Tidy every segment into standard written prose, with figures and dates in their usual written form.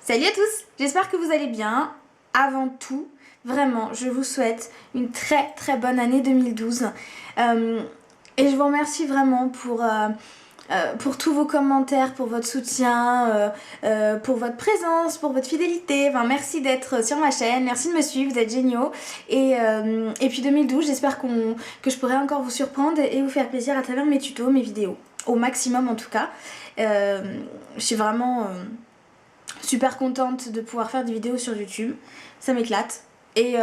Salut à tous, j'espère que vous allez bien. Avant tout, vraiment, je vous souhaite une très bonne année 2012. Et je vous remercie vraiment pour tous vos commentaires, pour votre soutien, pour votre présence, pour votre fidélité. Enfin, merci d'être sur ma chaîne, merci de me suivre, vous êtes géniaux. Et puis 2012, j'espère que je pourrai encore vous surprendre et vous faire plaisir à travers mes tutos, mes vidéos. Au maximum en tout cas. Je suis vraiment super contente de pouvoir faire des vidéos sur YouTube, ça m'éclate et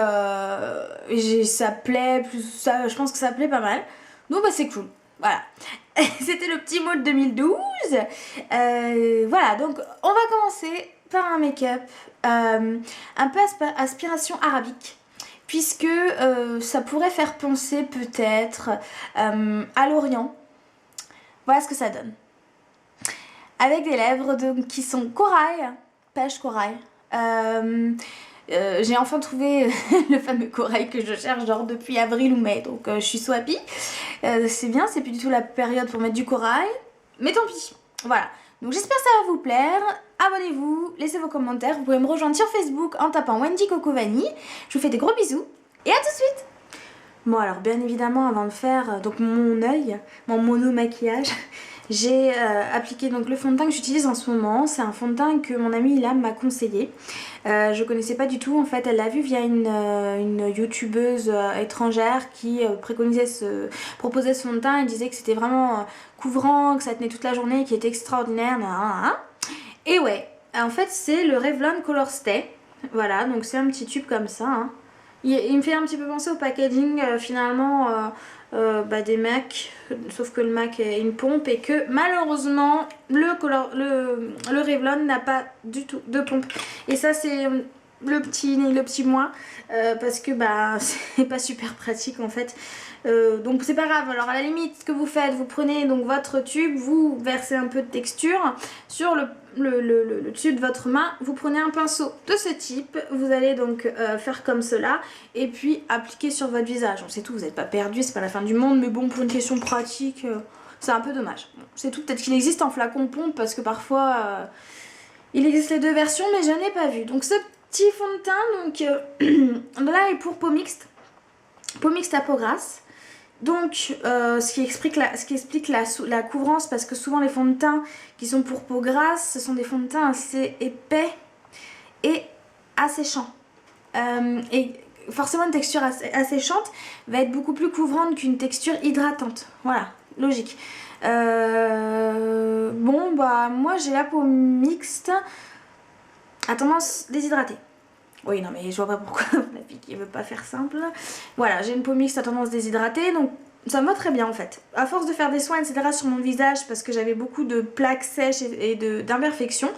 ça plaît, je pense que ça plaît pas mal, donc bah c'est cool, voilà. C'était le petit mot de 2012. Voilà, donc on va commencer par un make-up un peu aspiration arabique, puisque ça pourrait faire penser peut-être à l'Orient. Voilà ce que ça donne. Avec des lèvres donc, qui sont corail, pêche corail. J'ai enfin trouvé le fameux corail que je cherche genre depuis avril ou mai, donc je suis so happy. C'est bien, c'est plus du tout la période pour mettre du corail, mais tant pis. Voilà, donc j'espère que ça va vous plaire. Abonnez-vous, laissez vos commentaires, vous pouvez me rejoindre sur Facebook en tapant Wendy Coco Vanille. Je vous fais des gros bisous et à tout de suite. Bon alors bien évidemment avant de faire donc mon œil, mon mono maquillage, j'ai appliqué donc le fond de teint que j'utilise en ce moment. C'est un fond de teint que mon amie Ilham m'a conseillé. Je connaissais pas du tout, en fait elle l'a vu via une youtubeuse étrangère qui proposait ce fond de teint. Elle disait que c'était vraiment couvrant, que ça tenait toute la journée, qui était extraordinaire. Et ouais, en fait c'est le Revlon Color Stay. Voilà, donc c'est un petit tube comme ça. Hein. Il me fait un petit peu penser au packaging finalement des MAC, sauf que le MAC est une pompe et que malheureusement le Revlon n'a pas du tout de pompe. Et ça c'est le petit moins parce que c'est pas super pratique en fait. Donc c'est pas grave, alors à la limite ce que vous faites, vous prenez donc votre tube, vous versez un peu de texture sur le dessus de votre main, vous prenez un pinceau de ce type, vous allez donc faire comme cela et puis appliquer sur votre visage. C'est tout, vous n'êtes pas perdu, c'est pas la fin du monde, mais bon, pour une question pratique, c'est un peu dommage. Bon, c'est tout, peut-être qu'il existe en flacon pompe parce que parfois il existe les deux versions, mais je n'ai pas vu. Donc ce petit fond de teint, donc là est pour peau mixte à peau grasse. Donc ce qui explique la couvrance, parce que souvent les fonds de teint qui sont pour peau grasse, ce sont des fonds de teint assez épais et asséchants. Et forcément une texture asséchante va être beaucoup plus couvrante qu'une texture hydratante. Voilà, logique. Bon bah moi j'ai la peau mixte à tendance déshydratée. Oui, non, mais je vois pas pourquoi la fille qui veut pas faire simple. Voilà, j'ai une peau mixte à tendance déshydratée, donc ça me va très bien en fait. À force de faire des soins, etc. sur mon visage, parce que j'avais beaucoup de plaques sèches et d'imperfections,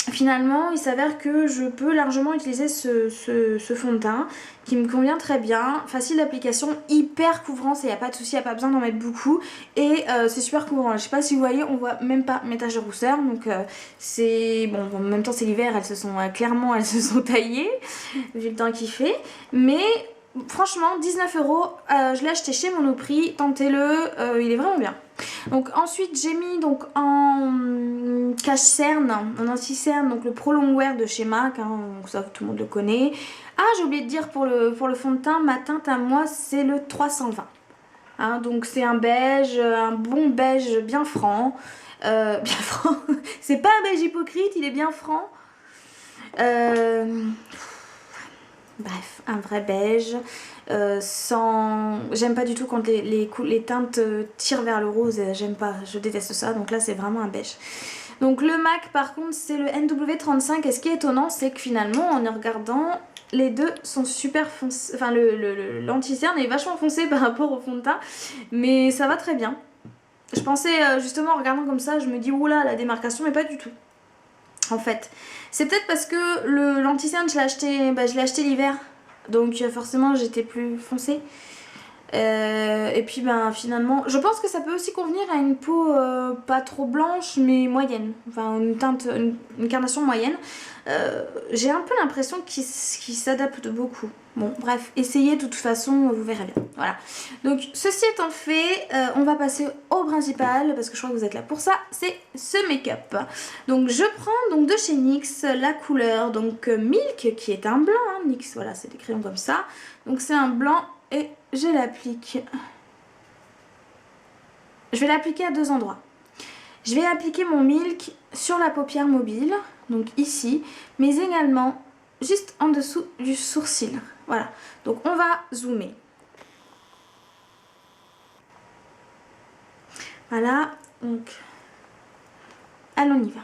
finalement, il s'avère que je peux largement utiliser ce fond de teint qui me convient très bien, facile d'application, hyper couvrant, il n'y a pas de souci, il n'y a pas besoin d'en mettre beaucoup et c'est super couvrant. Je sais pas si vous voyez, on voit même pas mes taches de rousseur, donc c'est bon, en même temps c'est l'hiver, elles se sont clairement taillées vu le temps qu'il fait, mais franchement 19 €, je l'ai acheté chez Monoprix, tentez-le, il est vraiment bien. Donc ensuite j'ai mis donc en cache-cerne, en anti-cerne, donc le Pro Longwear de chez MAC, hein, donc ça tout le monde le connaît. Ah, j'ai oublié de dire pour le fond de teint, ma teinte à moi c'est le 320. Hein, donc c'est un beige, un bon beige bien franc. Bien franc, c'est pas un beige hypocrite, il est bien franc. Bref, un vrai beige. J'aime pas du tout quand les teintes tirent vers le rose, j'aime pas, je déteste ça, donc là c'est vraiment un beige. Donc le MAC par contre c'est le NW35 et ce qui est étonnant c'est que finalement en y regardant les deux sont super foncés, enfin l'anti-cerne est vachement foncé par rapport au fond de teint, mais ça va très bien. Je pensais justement en regardant comme ça, je me dis oula la démarcation, mais pas du tout. En fait, c'est peut-être parce que l'anti-cerne je l'ai acheté l'hiver. Donc forcément j'étais plus foncée. Et puis ben finalement, je pense que ça peut aussi convenir à une peau pas trop blanche mais moyenne, enfin une teinte, une carnation moyenne. J'ai un peu l'impression qu'il s'adapte beaucoup. Bon bref, essayez de toute façon, vous verrez bien. Voilà. Donc ceci étant fait, on va passer au principal parce que je crois que vous êtes là pour ça, c'est ce make-up. Donc je prends donc de chez NYX la couleur donc Milk qui est un blanc, hein, NYX, voilà c'est des crayons comme ça. Donc c'est un blanc et je l'applique. Je vais l'appliquer à deux endroits. Je vais appliquer mon Milk sur la paupière mobile, donc ici, mais également juste en dessous du sourcil. Voilà, donc on va zoomer. Voilà, donc allons y va.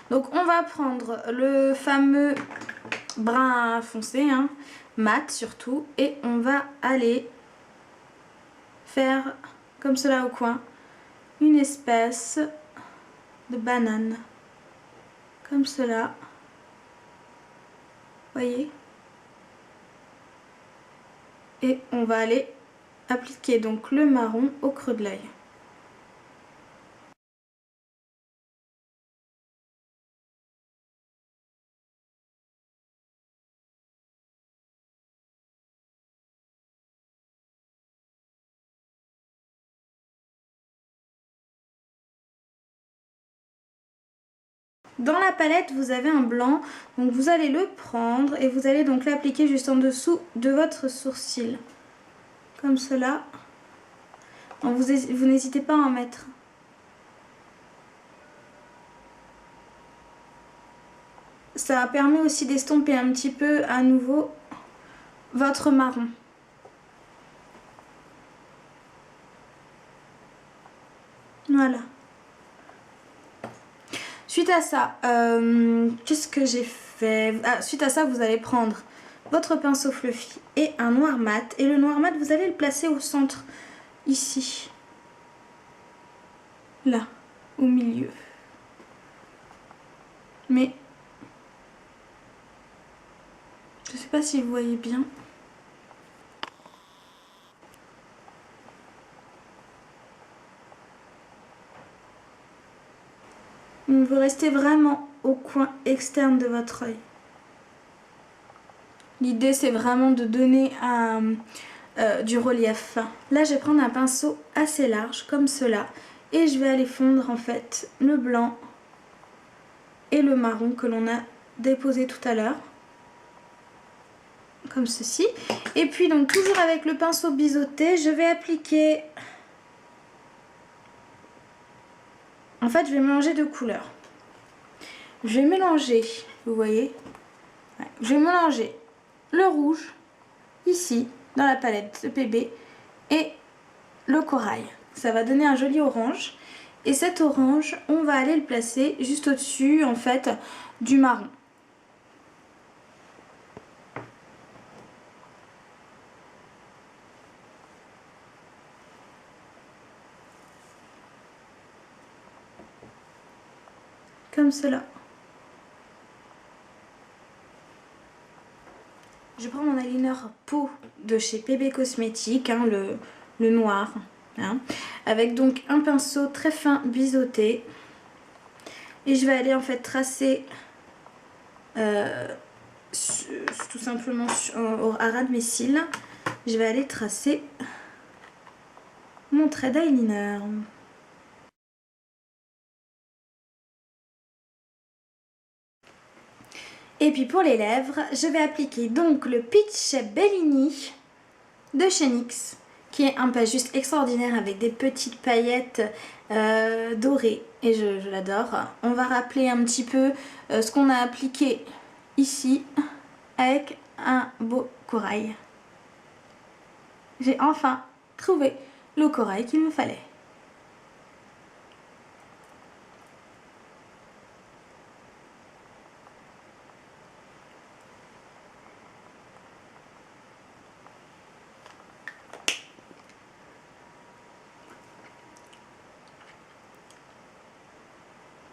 Donc on va prendre le fameux brun foncé, hein, mat surtout, et on va aller faire comme cela au coin une espèce de banane, comme cela, voyez, et on va aller appliquer donc le marron au creux de l'œil. Dans la palette, vous avez un blanc, donc vous allez le prendre et vous allez donc l'appliquer juste en dessous de votre sourcil. Comme cela. Vous n'hésitez pas à en mettre. Ça permet aussi d'estomper un petit peu à nouveau votre marron. Voilà. Suite à ça, qu'est-ce que j'ai fait? Suite à ça, vous allez prendre votre pinceau fluffy et un noir mat. Et le noir mat, vous allez le placer au centre, ici. Là, au milieu. Mais, je sais pas si vous voyez bien. Vous restez vraiment au coin externe de votre œil. L'idée c'est vraiment de donner du relief. Là je vais prendre un pinceau assez large comme cela et je vais aller fondre en fait le blanc et le marron que l'on a déposé tout à l'heure. Comme ceci. Et puis donc toujours avec le pinceau biseauté, je vais appliquer... En fait je vais mélanger deux couleurs. Je vais mélanger, vous voyez, je vais mélanger le rouge, ici, dans la palette de PB, et le corail. Ça va donner un joli orange. Et cet orange, on va aller le placer juste au-dessus, en fait, du marron. Comme cela. Je prends mon eyeliner peau de chez PB Cosmétiques, hein, le noir, hein, avec donc un pinceau très fin biseauté. Et je vais aller en fait tracer tout simplement à ras de mes cils. Je vais aller tracer mon trait d'eyeliner. Et puis pour les lèvres, je vais appliquer donc le Peach Bellini de chez NYX, qui est un pas juste extraordinaire avec des petites paillettes dorées. Et je l'adore. On va rappeler un petit peu ce qu'on a appliqué ici. avec un beau corail. J'ai enfin trouvé le corail qu'il me fallait.